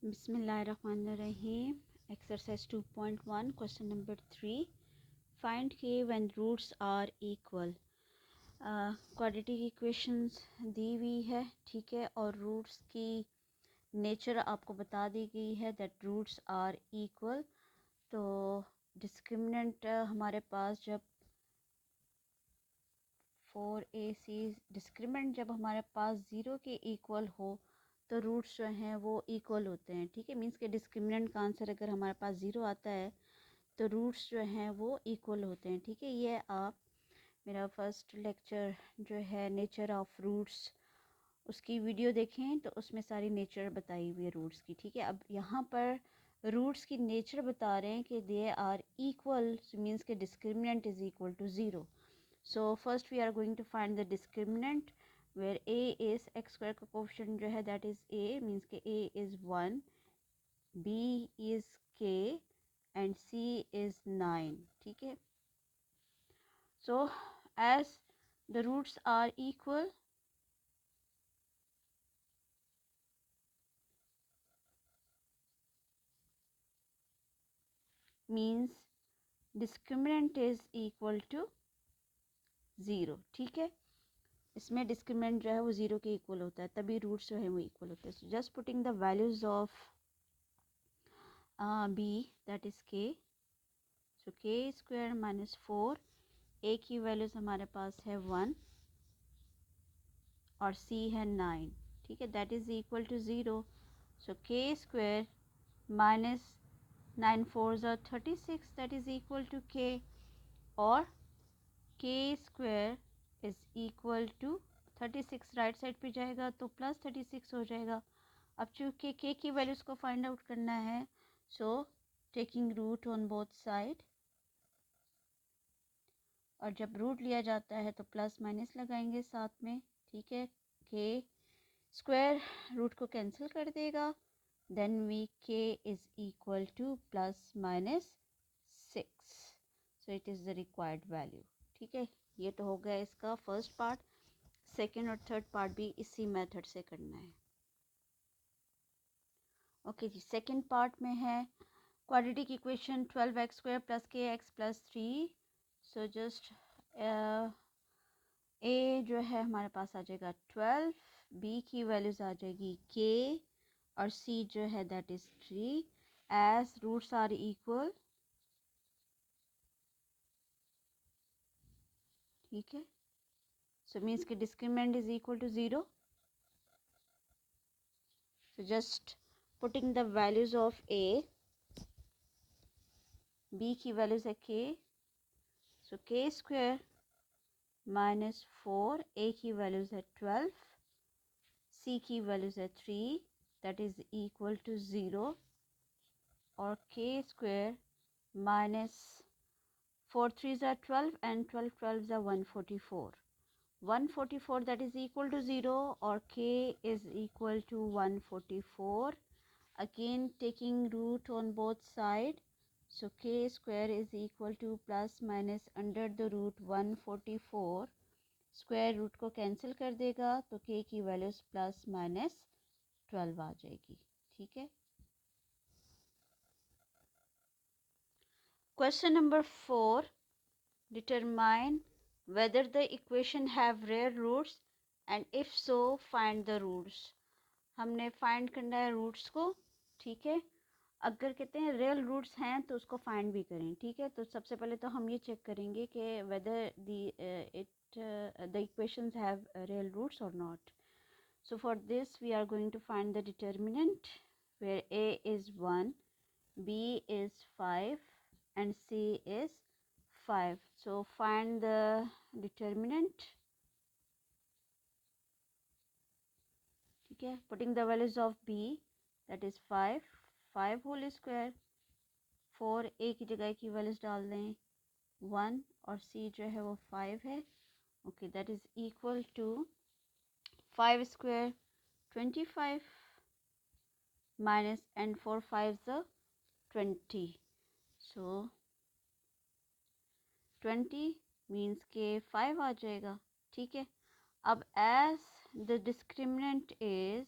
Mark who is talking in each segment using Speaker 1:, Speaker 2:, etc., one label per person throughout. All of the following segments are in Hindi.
Speaker 1: Bismillahirrahmanirrahim. Exercise 2.1 question number 3. Find k when roots are equal. Quadratic equations दी हुई है, ठीक है, और रूट्स की नेचर आपको बता दी गई है दैट रूट्स आर इक्वल. तो डिस्क्रिमिनेंट हमारे पास जब 4ac डिस्क्रिमिनेंट जब हमारे पास ज़ीरो के इक्वल हो तो रूट्स जो हैं वो इक्वल होते हैं, ठीक है. मींस के डिस्क्रिमिनेंट का आंसर अगर हमारे पास ज़ीरो आता है तो रूट्स जो हैं वो इक्वल होते हैं, ठीक है. ये आप मेरा फर्स्ट लेक्चर जो है नेचर ऑफ रूट्स उसकी वीडियो देखें तो उसमें सारी नेचर बताई हुई है रूट्स की, ठीक है. अब यहाँ पर रूट्स की नेचर बता रहे हैं कि दे आर इक्वल, मींस के discriminant is equal to zero. So first we are going to find the discriminant where a is x square का कोफिशिएंट जो है that is a, means के a is 1, b is k and c is 9, ठीक है. So as the roots are equal, means discriminant is equal to 0, ठीक है. इसमें डिस्क्रिमिनेंट जो है वो ज़ीरो के इक्वल होता है, तभी रूट्स जो है वो इक्वल होते हैं. Just putting the values of b that is k. So k square minus 4, ए की वैल्यूज हमारे पास है 1 और सी है 9, ठीक है. That is equal to 0. So k square minus 9 4 ज़ा 36, that is equal to k, और k square is equal to 36 right side पे जाएगा तो प्लस 36 हो जाएगा. अब चूँकि के की वैल्यूज़ को फाइंड आउट करना है, so taking root on both side, और जब रूट लिया जाता है तो प्लस माइनस लगाएंगे साथ में, ठीक है. के स्क्वायर रूट को कैंसिल कर देगा, देन वी के is equal two plus minus 6. So it is the required value, ठीक है. ये तो हो गया इसका फर्स्ट पार्ट. सेकेंड और थर्ड पार्ट भी इसी मेथड से करना है. ओके जी. सेकेंड पार्ट में है quadratic equation 12x square plus K X plus 3. So just uh जो है हमारे पास आ जाएगा 12, बी की वैल्यूज आ जाएगी के, और सी जो है that is 3. As roots are equal, ठीक है. सो मीन्स के discriminant is equal to 0. So just putting the values of a, b की वैल्यूज है के, सो के स्क्वायर माइनस 4, ए की वैल्यूज है 12, सी की वैल्यूज है 3, दैट इज इक्वल टू 0, और k square minus 4 3s are 12 and 12 12s are 144. 144 that is equal to 0, or k is equal to 144. Again taking root on both sides. So k square is equal to plus minus under the root 144. Square root को कैंसिल कर देगा तो k की वैल्यूज प्लस माइनस 12 आ जाएगी, ठीक है. Question number 4. Determine whether the equation have real roots and if so find the roots. हमने फाइंड करना है रूट्स को, ठीक है. अगर कहते हैं रियल रूट्स हैं तो उसको फाइंड भी करें, ठीक है. तो सबसे पहले तो हम ये चेक करेंगे कि whether the equations have real roots और not. So for this we are going to find the determinant where a is 1, b is 5 and c is 5. So find the determinant, ठीक है. Putting the values of b, that is 5, 5 whole square, 4 a की जगह की वैल्यूज डाल दें 1, और c जो है वो 5 है. Okay, that is equal to 5 square 25 minus and 4 5 20. So 20 means k 5 आ जाएगा, ठीक है. अब as the discriminant is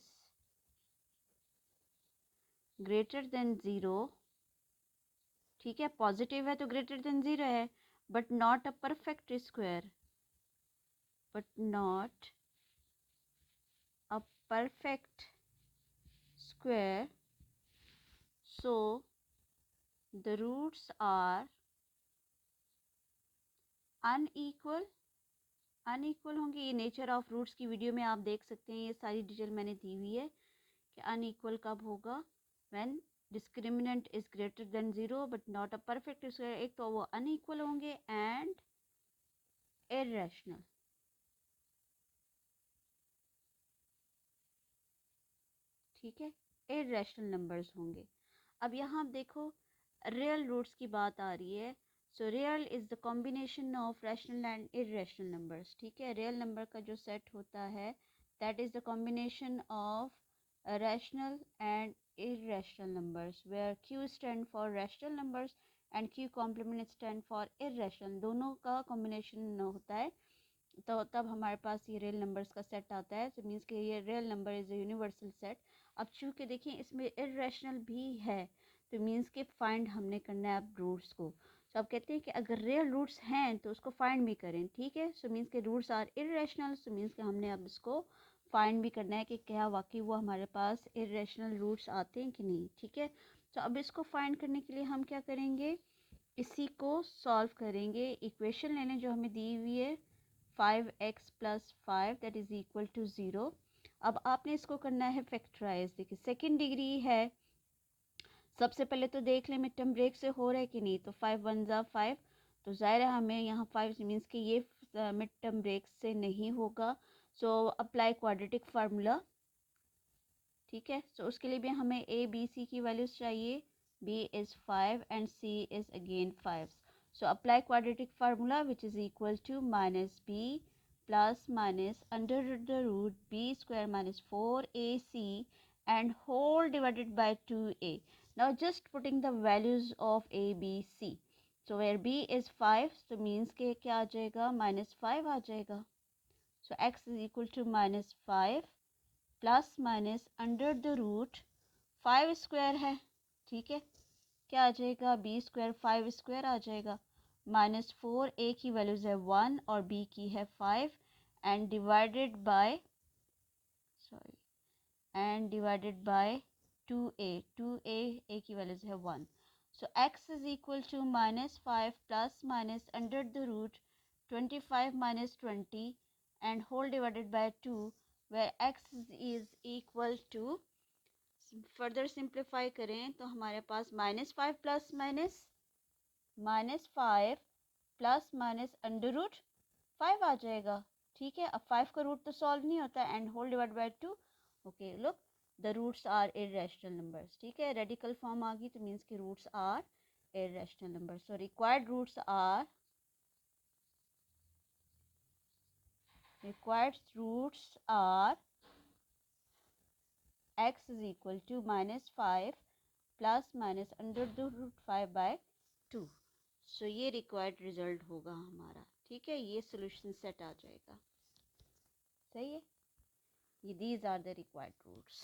Speaker 1: greater than zero, ठीक है, पॉजिटिव है तो ग्रेटर देन ज़ीरो है, but not a perfect square, but not a perfect square, so the roots are unequal, unequal होंगे। ये नेचर ऑफ रूट्स की वीडियो में आप देख सकते हैं, ये सारी डिटेल मैंने दी हुई है कि अनइक्वल कब होगा, when discriminant is greater than zero but not a perfect square. एक तो वो अनइक्वल होंगे एंड इर्रेशनल, ठीक है, इर्रेशनल नंबर्स होंगे। अब यहाँ आप देखो रियल रूट्स की बात आ रही है। So real is the combination of rational and irrational numbers, ठीक है। रियल नंबर का जो सेट होता है that is the combination of rational and irrational numbers where q stand for rational numbers and q complement stand for irrational, दोनों का कॉम्बिनेशन होता है तो तब हमारे पास ये रियल नंबर्स का सेट आता है। तो मीन्स कि ये real number is a universal set. अब चूँकि देखिए इसमें इर्रेशनल भी है तो मीन्स कि फाइंड हमने करना है अब रूट्स को। तो आप कहते हैं कि अगर रियल रूट्स हैं तो उसको फाइंड भी करें, ठीक है। सो मीन्स के roots are irrational, so means कि हमने अब इसको फाइंड भी करना है कि क्या वाकई वो हमारे पास इर्रेशनल रूट्स आते हैं कि नहीं, ठीक है। तो अब इसको फाइंड करने के लिए हम क्या करेंगे, इसी को सॉल्व करेंगे। इक्वेशन लेने जो हमें दी हुई है 5x + 5 that is equal to 0। अब आपने इसको करना है फैक्टराइज। देखिए सेकंड डिग्री है, सबसे पहले तो देख लें मिड टर्म ब्रेक से हो रहा है कि नहीं। तो 5 × 1 = 5, तो ज़ाहिर है हमें यहाँ 5 मीन्स कि ये मिड टर्म ब्रेक से नहीं होगा। सो अप्लाई क्वाड्रेटिक फार्मूला, ठीक है। सो उसके लिए भी हमें a b c की वैल्यूज़ चाहिए। b is 5 and c is again 5. So apply quadratic formula which is equal to minus b plus minus under the root b square minus 4ac and whole divided by 2a. Now just putting the values of a, b, c. So where b is 5, so means के क्या आ जाएगा, -5 आ जाएगा। So x is equal to -5 plus minus under the root 5 square है, ठीक है। क्या आ जाएगा, b स्क्वायर 5 स्क्वायर आ जाएगा, -4 a की वैल्यूज़ है 1 और b की है 5 and divided by 2a a की वैल्यूज़ है 1। So x is equal to -5 plus minus under the root 25 - 20 and whole divided by 2 where x is equal to, further simplify करें तो हमारे पास -5 प्लस माइनस अंडर रूट 5 आ जाएगा, ठीक है। अब 5 का रूट तो सॉल्व नहीं होता and whole divide by 2। Okay look the roots are irrational numbers, ठीक है। रेडिकल फॉर्म आ गई तो मीन्स के roots are irrational numbers. So required roots are x is equal to -5 plus minus under the root 5 by 2। सो ये रिक्वायर्ड रिजल्ट होगा हमारा, ठीक है। ये सोल्यूशन सेट आ जाएगा, सही है। ये these are the required roots.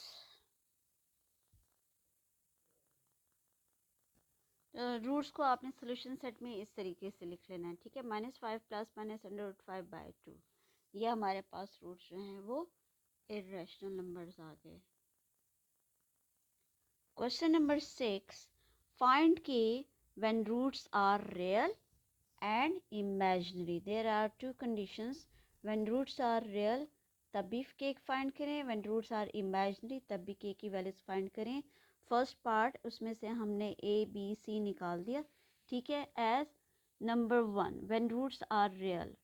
Speaker 1: Roots को आपने सोल्यूशन सेट में इस तरीके से लिख लेना है, ठीक है। -5 plus minus under root 5 by 2, ये हमारे पास रूट्स जो हैं वो इर्रेशनल नंबर्स आ गए। Question number 6, find k when roots are real and imaginary. There are two conditions. When roots are real तब भी k फाइंड करें, when roots are imaginary तब भी k की वैल्यूज फाइंड करें। फर्स्ट पार्ट उसमें से हमने a b c निकाल दिया, ठीक है। As number 1 when roots are real,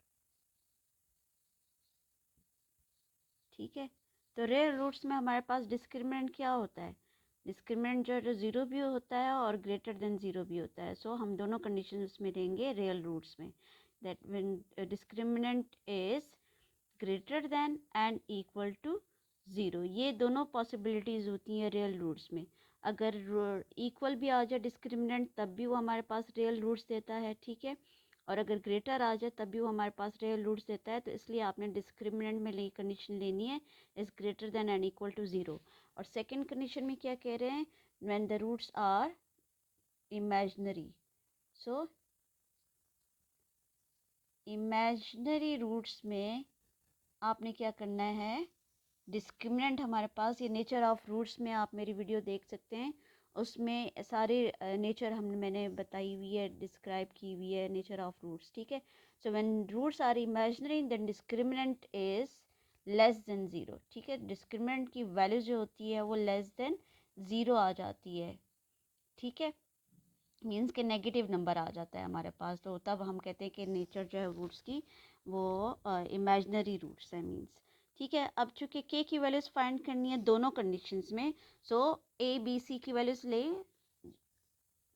Speaker 1: ठीक है। तो रियल रूट्स में हमारे पास डिस्क्रिमिनेंट क्या होता है, डिस्क्रिमिनेंट जो ज़ीरो भी होता है और ग्रेटर देन ज़ीरो भी होता है। सो हम दोनों कंडीशन उसमें लेंगे रियल रूट्स में, that when discriminant is greater than and equal to zero. ये दोनों पॉसिबिलिटीज़ होती हैं रियल रूट्स में। अगर इक्वल भी आ जाए डिस्क्रिमिनेंट तब भी वो हमारे पास रियल रूट्स देता है, ठीक है। और अगर ग्रेटर आ जाए तब भी वो हमारे पास रियल रूट्स देता है। तो इसलिए आपने डिस्क्रिमिनेंट में कंडीशन लेनी है is greater than and equal to zero. और सेकंड कंडीशन में क्या कह रहे हैं, when the roots are imaginary. So imaginary roots में आपने क्या करना है, डिस्क्रिमिनेंट हमारे पास, ये नेचर ऑफ रूट्स में आप मेरी वीडियो देख सकते हैं, उसमें सारे नेचर मैंने बताई हुई है, डिस्क्राइब की हुई है नेचर ऑफ रूट्स, ठीक है। So when roots are imaginary then discriminant is less than zero, ठीक है। डिस्क्रिमिनेंट की वैल्यू जो होती है वो लेस देन ज़ीरो आ जाती है, ठीक है। मीन्स के नेगेटिव नंबर आ जाता है हमारे पास, तो तब हम कहते हैं कि नेचर जो है रूट्स की वो इमेजिनरी रूट्स है, मीन्स, ठीक है। अब चूंकि के की वैल्यूज़ फाइंड करनी है दोनों कंडीशंस में, सो ए बी सी की वैल्यूज़ ले,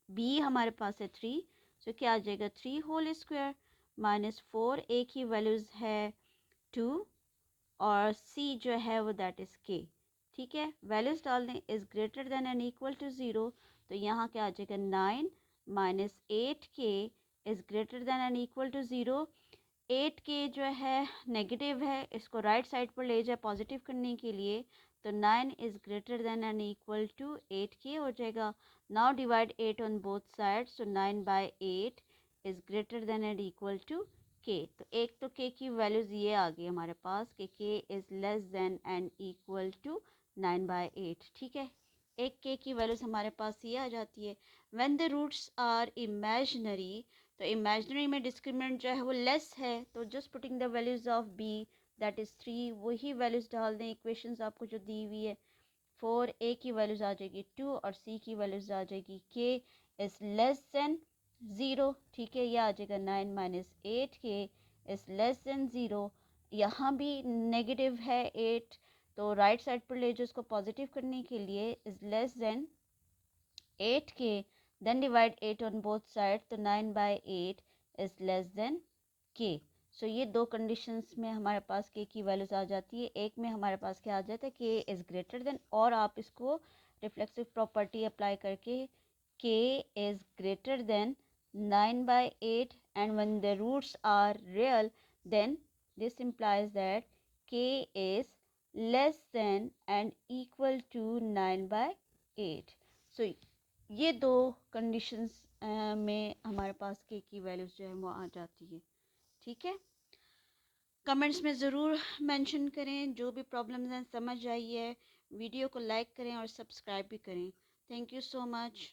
Speaker 1: बी हमारे पास है 3, सो क्या आ जाएगा 3 होल स्क्वायर माइनस 4, ए की वैल्यूज़ है 2 और सी जो है वो दैट इज़ के, ठीक है। वैल्यूज़ डाल दें, is greater than and equal to 0, तो यहाँ क्या आ जाएगा 9 minus 8 k is greater than and equal to 0। 8 के जो है नेगेटिव है, इसको राइट साइड पर ले जाए पॉजिटिव करने के लिए, तो 9 is greater than and equal to 8 k हो जाएगा। Now divide 8 on both sides, so 9 by 8 is greater than and equal to k. तो एक तो के की वैल्यूज़ ये आ गई हमारे पास कि k is less than and equal to 9 by 8, ठीक है। एक के की वैल्यूज़ हमारे पास ये आ जाती है। When the roots are imaginary, तो इमेजिनरी में डिस्क्रिमिनेंट जो है वो लेस है, तो just putting the values of b that is 3, वही वैल्यूज़ डाल दें इक्वेशंस आपको जो दी हुई है। 4, ए की वैल्यूज़ आ जाएगी 2 और सी की वैल्यूज़ आ जाएगी के इज़ लेस देन 0, ठीक है। यह आ जाएगा 9 minus 8 k is less then 0। यहाँ भी नेगेटिव है 8, तो राइट साइड पर ले जो उसको पॉजिटिव करने के लिए is less than 8 k, then divide 8 on both side, तो 9 बाई 8 इज़ लेस देन के। सो ये दो कंडीशंस में हमारे पास के की वैल्यूज़ आ जाती है। एक में हमारे पास क्या आ जाता है, के इज़ ग्रेटर देन, और आप इसको रिफ्लेक्सिव प्रॉपर्टी अप्लाई करके k is greater than 9 by 8 and when the roots are real then this implies that k is less than and equal to 9 by 8. So ये दो कंडीशंस में हमारे पास के की वैल्यूज़ जो है वो आ जाती है, ठीक है। कमेंट्स में ज़रूर मेंशन करें जो भी प्रॉब्लम्स हैं, समझ आई है। वीडियो को लाइक करें और सब्सक्राइब भी करें। Thank you so much.